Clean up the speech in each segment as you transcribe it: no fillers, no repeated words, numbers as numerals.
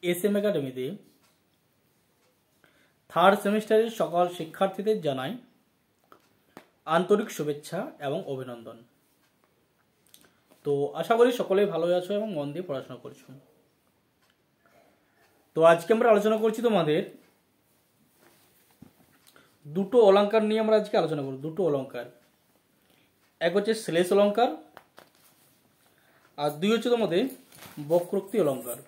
SM একাডেমিতে third সেমিস্টারের সকল শিক্ষার্থীদের জানাই আন্তরিক শুভেচ্ছা এবং অভিনন্দন। তো আশা করি সকলেই ভালো আছো এবং মন দিয়ে পড়াশোনা করছো। তো আজকে আমরা আলোচনা করছি তোমাদের দুটো অলংকার নিয়ে আমরা আজকে আলোচনা করব। দুটো অলংকার, এক হচ্ছে শ্লেষ অলংকার আর দুই হচ্ছে তোমাদের বক্রোক্তি অলংকার।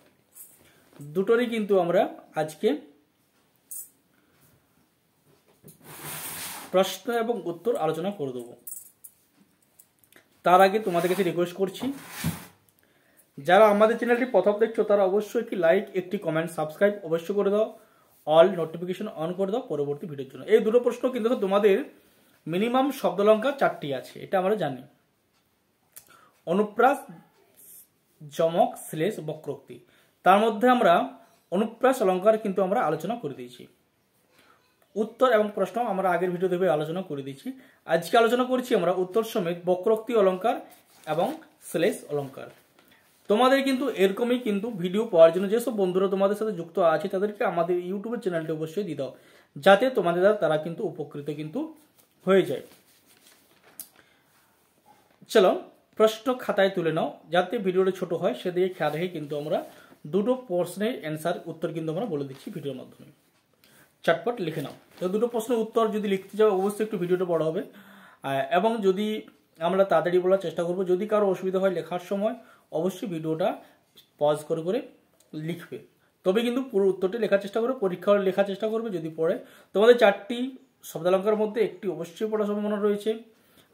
দুটোরই কিন্তু আমরা আজকে প্রশ্ন এবং উত্তর আলোচনা করে দেব। তার আগে তোমাদের কাছে রিকোয়েস্ট করছি, যারা আমাদের চ্যানেলটি প্রথম দেখছো তারা অবশ্যই একটি লাইক, একটি কমেন্ট, সাবস্ক্রাইব অবশ্যই করে দাও, অল নোটিফিকেশন অন করে দাও পরবর্তী ভিডিওর জন্য। এই দুটো প্রশ্ন কিন্তু তোমাদের মিনিমাম শব্দালঙ্কার 4টি আছে, এটা আমরা জানি। অনুপ্রাস, যমক, শ্লেষ, বক্রোক্তি। তার মধ্যে আমরা অনুপ্রাস অলঙ্কার কিন্তু আমরা আলোচনা করে দিয়েছি। উত্তর এবং প্রশ্ন আমরা আগের ভিডিওতে আলোচনা করে দিয়েছি। আজকে আলোচনা করছি আমরা উত্তর সমেত বক্রোক্তি অলঙ্কার এবং শ্লেষ অলঙ্কার। তোমাদের কিন্তু এরকমই কিন্তু ভিডিও পাওয়ার জন্য যেসব বন্ধুরা তোমাদের সাথে যুক্ত আছে তাদেরকে আমাদের ইউটিউবের চ্যানেলটি অবশ্যই দিয়ে দাও, যাতে তোমাদের দ্বারা তারা কিন্তু উপকৃত কিন্তু হয়ে যায়। চলো প্রশ্ন খাতায় তুলে নাও, যাতে ভিডিওটা ছোট হয় সেদিকে খেয়াল রেখে কিন্তু আমরা দুটো প্রশ্নের অ্যান্সার উত্তর কিন্তু আমরা বলে দিচ্ছি ভিডিওর মাধ্যমে। চটপট লিখে নাও। তো দুটো প্রশ্নের উত্তর যদি লিখতে যাও অবশ্যই একটু ভিডিওটা বড় হবে, এবং যদি আমরা তাড়াতাড়ি বলার চেষ্টা করব। যদি কারো অসুবিধা হয় লেখার সময় অবশ্যই ভিডিওটা পজ করে করে লিখবে, তবে কিন্তু পুরো উত্তরটি লেখার চেষ্টা করবে। পরীক্ষা লেখার চেষ্টা করবে যদি পড়ে। তোমাদের 4টি শব্দালঙ্কার মধ্যে একটি অবশ্যই পড়ার সম্ভাবনা রয়েছে।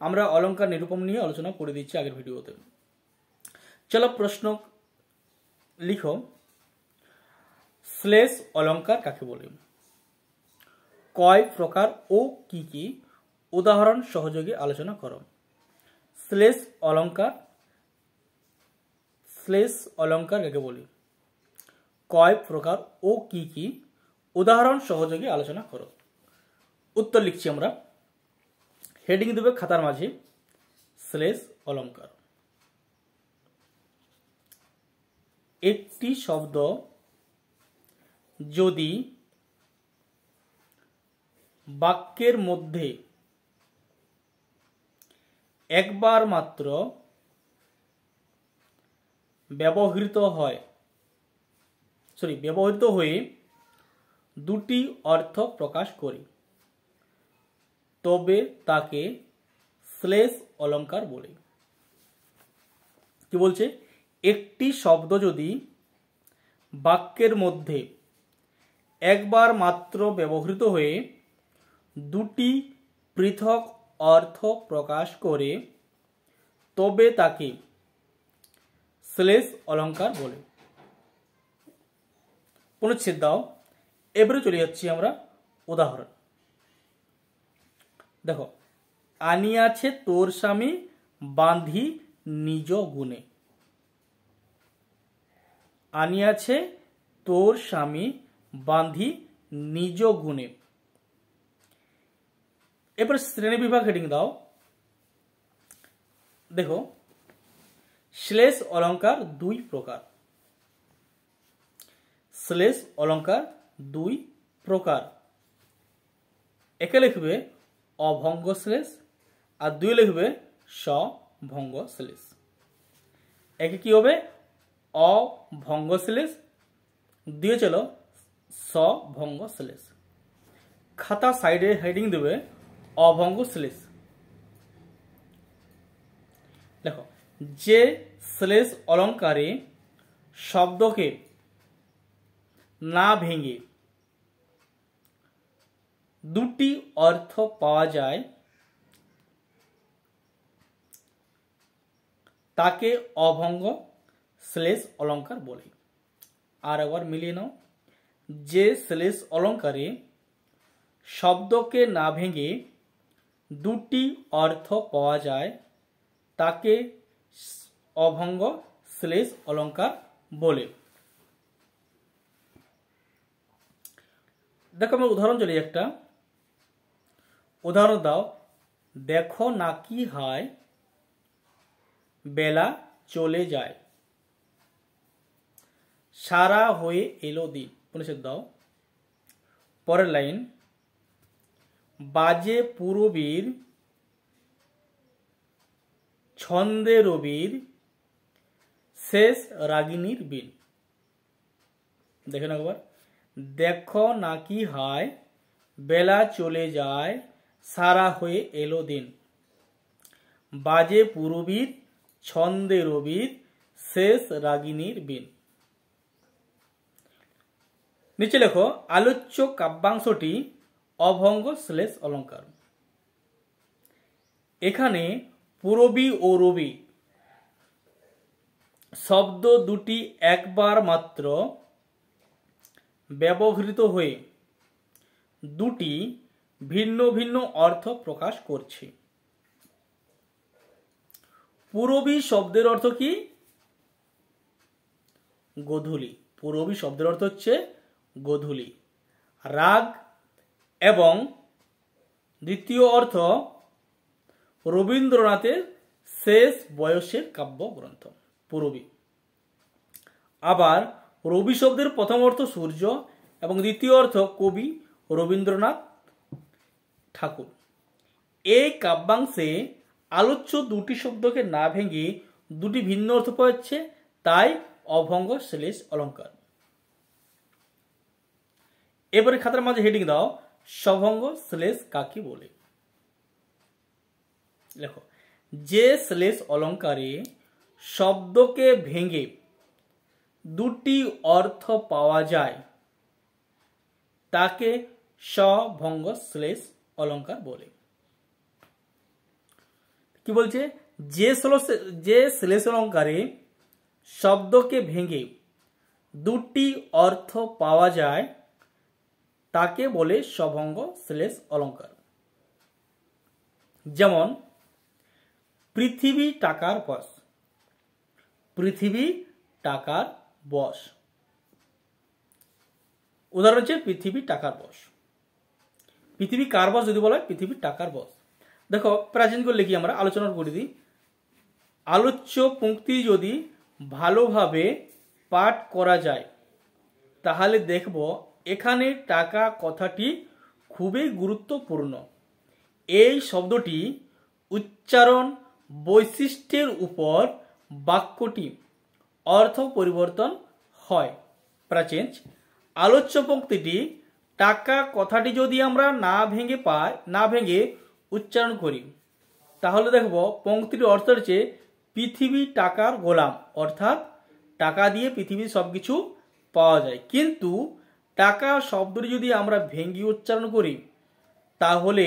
আমরা অলঙ্কার নিরূপণ নিয়ে আলোচনা করে দিচ্ছি আগের ভিডিওতে। চলো প্রশ্ন লিখো, শ্লেষ অলঙ্কার কাকে বলে? কয় প্রকার ও কি কি? উদাহরণ সহযোগে আলোচনা করো। শ্লেষ অলঙ্কার কাকে বলে? কয় প্রকার ও কি কি? উদাহরণ সহযোগে আলোচনা করো। উত্তর লিখছি আমরা। হেডিং দেবে খাতার মাঝে শ্লেষ অলঙ্কার। একটি শব্দ যদি বাক্যের মধ্যে একবার মাত্র ব্যবহৃত হয়ে দুটি অর্থ প্রকাশ করে, তবে তাকে শ্লেষ অলঙ্কার বলে। কি বলছে? একটি শব্দ যদি বাক্যের মধ্যে একবার মাত্র ব্যবহৃত হয়ে দুটি পৃথক অর্থ প্রকাশ করে, তবে তাকে শ্লেষ অলঙ্কার বলে। অনুচ্ছেদ দাও। এবারে চলে যাচ্ছি আমরা উদাহরণ। দেখো, আনিয়াছে তোর স্বামী বাঁধি নিজ গুণে। আনিয়াছে তোর স্বামী বাঁধি নিজ গুণে। এবার শ্রেণী বিভাগ হেডিং দাও। দেখো, শ্লেষ অলঙ্কার 2 প্রকার। শ্লেষ অলঙ্কার 2 প্রকার। একে লিখবে অভঙ্গ শ্লেষ আর 2 লিখবে সভঙ্গ শ্লেষ। একে কি হবে? অভঙ্গ শ্লেষ, 2 চলো সভঙ্গ শ্লেষ। খাতা সাইডে হেডিং দেবে অভঙ্গ শ্লেষ। দেখো, যে শ্লেষ অলঙ্কারে শব্দকে না ভেঙে দুটি অর্থ পাওয়া যায় তাকে অভঙ্গ শ্লেষ অলঙ্কার বলে। আর একবার মিলিয়ে নাও। যে শ্লেষ অলঙ্কারে শব্দকে না ভেঙে দুটি অর্থ পাওয়া যায় তাকে অভঙ্গ শ্লেষ অলঙ্কার বলে। দেখো, আমরা উদাহরণ চলি একটা। উদাহরণ দাও। দেখো না কি হায় বেলা চলে যায়। সারা হয়ে এলো দিন। পরিচ্ছেদ দাও। পরের লাইন, বাজে পূরবীর ছন্দে রবির শেষ রাগিনীর বিন। দেখেন একবার, দেখো নাকি হায় বেলা চলে যায় সারা হয়ে এলো দিন, বাজে পূরবীর ছন্দে রবির শেষ রাগিনীর বিন। নিচে লেখো আলোচ্য কাব্যাংশটি অভঙ্গ শ্লেষ অলঙ্কার। এখানে পূরবী ও রবি শব্দ দুটি একবার মাত্র ব্যবহৃত হয়ে দুটি ভিন্ন ভিন্ন অর্থ প্রকাশ করছে। পূরবী শব্দের অর্থ কি? গোধূলি। পূরবী শব্দের অর্থ হচ্ছে গোধূলি। রাগ এবং দ্বিতীয় অর্থ রবীন্দ্রনাথের শেষ বয়সের কাব্যগ্রন্থ পূরবী। আবার রবি শব্দের প্রথম অর্থ সূর্য এবং দ্বিতীয় অর্থ কবি রবীন্দ্রনাথ ঠাকুর। এই কাব্যাংশে আলোচ্য দুটি শব্দকে না ভেঙে দুটি ভিন্ন অর্থ পাচ্ছে, তাই অভঙ্গ শ্লেষ অলঙ্কার। এবারে খাতার মাঝে হেডিং দাও, সভঙ্গ শ্লেষ কাকে বলে। লেখো, যে শ্লেষ অলঙ্কারে শব্দকে ভেঙে দুটি অর্থ পাওয়া যায় তাকে সভঙ্গ শ্লেষ অলঙ্কার বলে। কি বলছে? যে শ্লেষ অলঙ্কারে শব্দকে ভেঙে দুটি অর্থ পাওয়া যায় তাকে বলে সভঙ্গ শ্লেষ অলঙ্কার। যেমন পৃথিবী টাকার বশ, পৃথিবী টাকার বশ। উদাহরণ হচ্ছে পৃথিবী টাকার বশ। পৃথিবী কার বশ যদি বলা হয়? পৃথিবী টাকার বশ। দেখো প্রাচীন করে লিখি, আমরা আলোচনা করে দিই। আলোচ্য পংক্তি যদি ভালোভাবে পাঠ করা যায় তাহলে দেখব এখানে টাকা কথাটি খুবই গুরুত্বপূর্ণ। এই শব্দটি উচ্চারণ বৈশিষ্ট্যের উপর বাক্যটি অর্থ পরিবর্তন হয়। প্রাচীন আলোচ্য পংক্তিটি টাকা কথাটি যদি আমরা না ভেঙে উচ্চারণ করি তাহলে দেখব পংক্তির অর্থ হচ্ছে পৃথিবী টাকার গোলাম, অর্থাৎ টাকা দিয়ে পৃথিবীর সবকিছু পাওয়া যায়। কিন্তু টাকা শব্দটি যদি আমরা ভেঙে উচ্চারণ করি তাহলে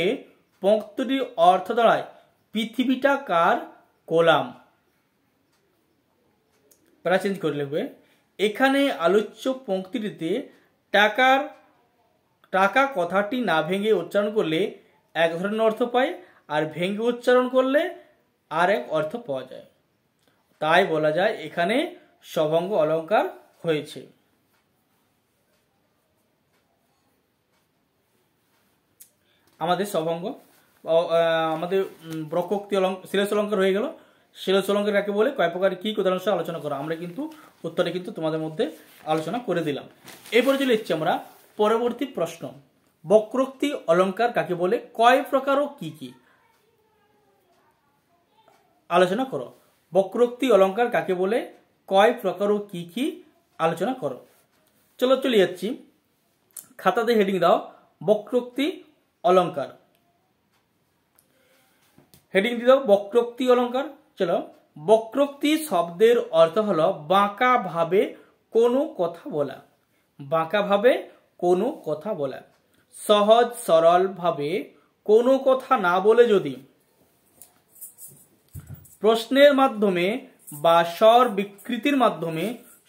পংক্তিটির অর্থ দাঁড়ায় পৃথিবীটা কার গোলাম। প্রাচীন করে লিখবে, এখানে আলোচ্য পংক্তিটিতে টাকা কথাটি না ভেঙে উচ্চারণ করলে এক ধরনের অর্থ পায়, আর ভেঙে উচ্চারণ করলে আর এক অর্থ পাওয়া যায়। তাই বলা যায় এখানে সভঙ্গ অলঙ্কার হয়েছে। আমাদের সভঙ্গ আমাদের ব্রহ্মোক্তি শ্লেষ অলঙ্কার হয়ে গেল। শ্লেষ অলঙ্কার কাকে বলে, কয় প্রকার, কি উদাহরণ সহ আলোচনা করা আমরা কিন্তু উত্তরে কিন্তু তোমাদের মধ্যে আলোচনা করে দিলাম। এরপরে চলে এসেছি আমরা পরবর্তী প্রশ্ন, বক্রোক্তি অলঙ্কার কাকে বলে, কয় প্রকার ও কি কি আলোচনা করো। বক্রোক্তি অলঙ্কার কাকে বলে, কয় প্রকার ও কি কি আলোচনা করো। চলে যাচ্ছি, খাতাতে হেডিং দাও বক্রোক্তি অলঙ্কার। হেডিং দিয়ে দাও বক্রোক্তি অলঙ্কার। চলো, বক্রোক্তি শব্দের অর্থ হলো বাঁকা ভাবে কোনো কথা বলা। বাঁকা ভাবে কোনো কথা বলা। সহজ সরল ভাবে কোনো কথা না বলে যদি প্রশ্নের মাধ্যমে বা স্বর বিকৃতির মাধ্যমে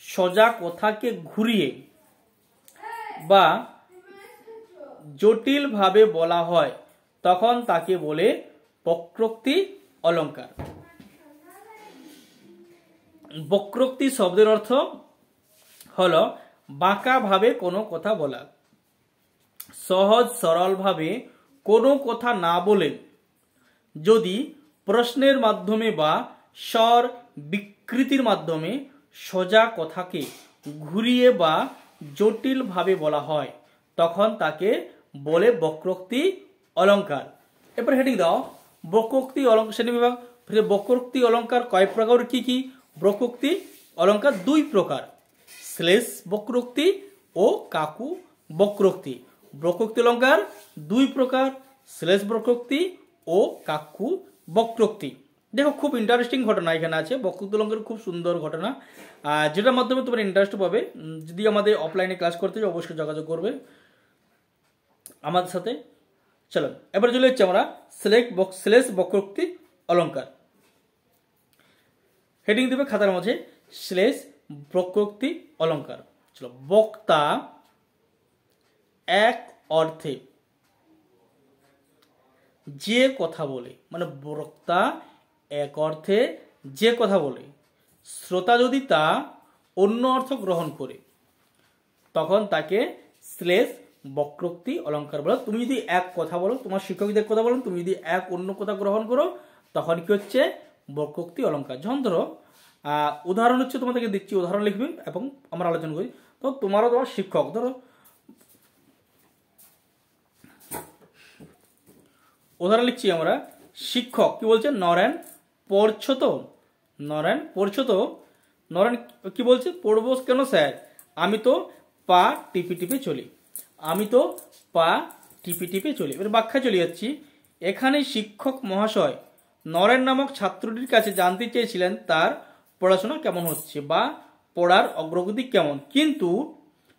সোজা কথাকে ঘুরিয়ে বা জটিল ভাবে বলা হয় তখন তাকে বলে বক্রোক্তি অলঙ্কার। বক্রোক্তি শব্দের অর্থ হলো বাঁকা ভাবে কোনো কথা বলা। সহজ সরল ভাবে কোনো কথা না বলে যদি প্রশ্নের মাধ্যমে বা স্বর বিকৃতির মাধ্যমে সোজা কথাকে ঘুরিয়ে বা জটিলভাবে বলা হয় তখন তাকে বলে বক্রোক্তি অলঙ্কার। এরপর হেডিং দাও বক্রোক্তি অলঙ্কার শ্রেণীবিভাগ। বক্রোক্তি অলঙ্কার কয় প্রকার কি কি? বক্রোক্তি অলঙ্কার দুই প্রকার, শ্লেষ বক্রোক্তি ও কাকু বক্রোক্তি। বক্রোক্তি অলঙ্কার দুই প্রকার, শ্লেষ বক্রোক্তি ও কাকু বক্রোক্তি। দেখো খুব ইন্টারেস্টিং ঘটনা এখানে আছে, বক্রোক্তি অলঙ্কার খুব সুন্দর ঘটনা, যেটার মাধ্যমে তোমরা ইন্টারেস্ট পাবে। যদি আমাদের অফলাইনে ক্লাস করতে চাও অবশ্যই যোগাযোগ করবে আমাদের সাথে। চলো এবার চলে যাচ্ছি আমরা শ্লেষ বক্রোক্তি অলঙ্কার। হেডিং দেবে খাতার মাঝে শ্লেষ বক্রোক্তি অলঙ্কার। চলো, বক্তা এক অর্থে যে কথা বলে, মানে বক্তা এক অর্থে যে কথা বলে, শ্রোতা যদি তা অন্য অর্থ গ্রহণ করে তখন তাকে শ্লেষ বক্রোক্তি অলঙ্কার বলো। তুমি যদি এক কথা বলো, তোমার শিক্ষকদের কথা বলো, তুমি যদি এক অন্য কথা গ্রহণ করো তখন কি হচ্ছে? বক্রোক্তি অলঙ্কার। যখন ধরো উদাহরণ হচ্ছে তোমাদেরকে দিচ্ছি, উদাহরণ লিখবে এবং আমরা আলোচনা করি। তো তোমার শিক্ষক, ধরো উদাহরণ লিখছি আমরা, শিক্ষক কি বলছে? নরেন পড়ছো তো? নরেন পড়ছো তো? নরেন কি বলছে? পড়বো কেন স্যার, আমি তো পা টিপে টিপে চলি। আমি তো পা টিপে টিপে চলি। এবার ব্যাখ্যা চলে যাচ্ছি। এখানে শিক্ষক মহাশয় নরেন নামক ছাত্রটির কাছে জানতে চেয়েছিলেন তার পড়াশোনা কেমন হচ্ছে বা পড়ার অগ্রগতি কেমন, কিন্তু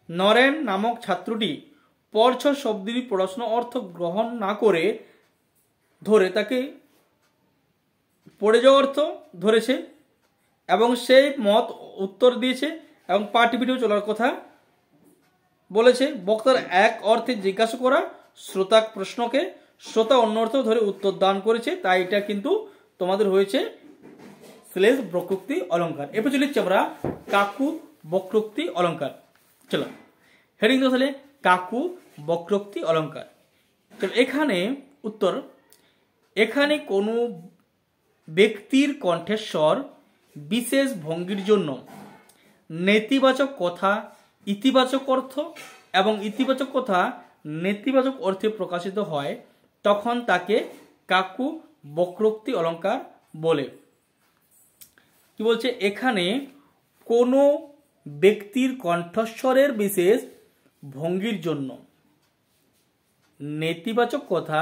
নরেন নামক ছাত্রটি পড়ছো শব্দটি পড়াশোনা অর্থ গ্রহণ না করে ধরে তাকে পড়ে যাওয়া অর্থ ধরেছে এবং সেই মত উত্তর দিয়েছে এবং পা টিপিটিও চলার কথা বলেছে। বক্তার এক অর্থে জিজ্ঞাসা করা শ্রোতা প্রশ্নকে শ্রোতা অন্য অর্থ ধরে উত্তর দান করেছে, তাই এটা কিন্তু তোমাদের হয়েছে শ্লেষ বক্রোক্তি অলঙ্কার। এরপর চলে যাচ্ছি আমরা কাকু বক্রোক্তি অলঙ্কার। চলো হেডিং তাহলে কাকু বক্রোক্তি অলঙ্কার। চলো এখানে উত্তর, এখানে কোনো ব্যক্তির কণ্ঠস্বর বিশেষ ভঙ্গির জন্য নেতিবাচক কথা ইতিবাচক অর্থ এবং ইতিবাচক কথা নেতিবাচক অর্থে প্রকাশিত হয় তখন তাকে কাকু বক্রোক্তি অলঙ্কার বলে। কি বলছে? এখানে কোনো ব্যক্তির কণ্ঠস্বরের বিশেষ ভঙ্গির জন্য নেতিবাচক কথা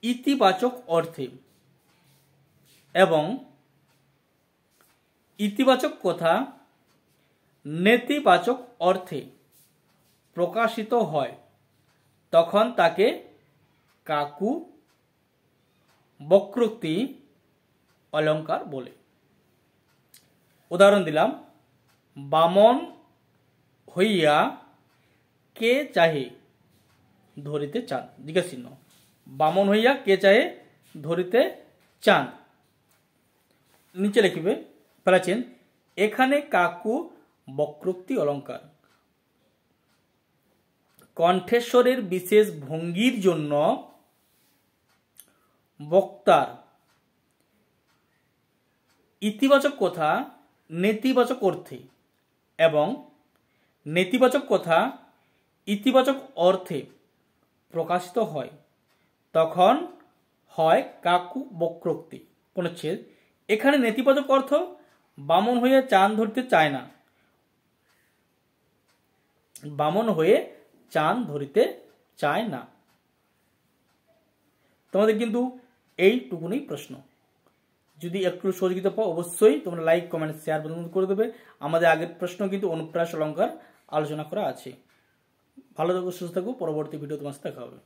ইতিবাচক অর্থে এবং ইতিবাচক কথা নেতিবাচক অর্থে প্রকাশিত হয় তখন তাকে কাকু বক্রোক্তি অলঙ্কার বলে। উদাহরণ দিলাম, বামন হইয়া কে চাহে ধরিতে চাঁদ, জিজ্ঞাসা চিহ্ন। বামন হইয়া কে চাহে ধরিতে চাঁদ। নিচে লিখবে ফেলাছেন, এখানে কাকু বক্রোক্তি অলঙ্কার কণ্ঠস্বরের বিশেষ ভঙ্গির জন্য বক্তার ইতিবাচক কথা নেতিবাচক অর্থে এবং নেতিবাচক কথা ইতিবাচক অর্থে প্রকাশিত হয় তখন হয় কাকু বক্রোক্তি। অনুচ্ছেদ, এখানে নেতিবাচক অর্থ বামন হয়ে চাঁদ ধরতে চায় না, বামন হয়ে চাঁদ ধরিতে চায় না। তোমাদের কিন্তু এইটুকুনি প্রশ্ন। যদি একটু সহযোগিতা পাও অবশ্যই তোমরা লাইক কমেন্ট শেয়ার করে দেবে। আমাদের আগের প্রশ্ন কিন্তু অনুপ্রাস অলঙ্কার আলোচনা করা আছে। ভালো থাকো, সুস্থ থাকো, পরবর্তী ভিডিও তোমার সাথে দেখা হবে।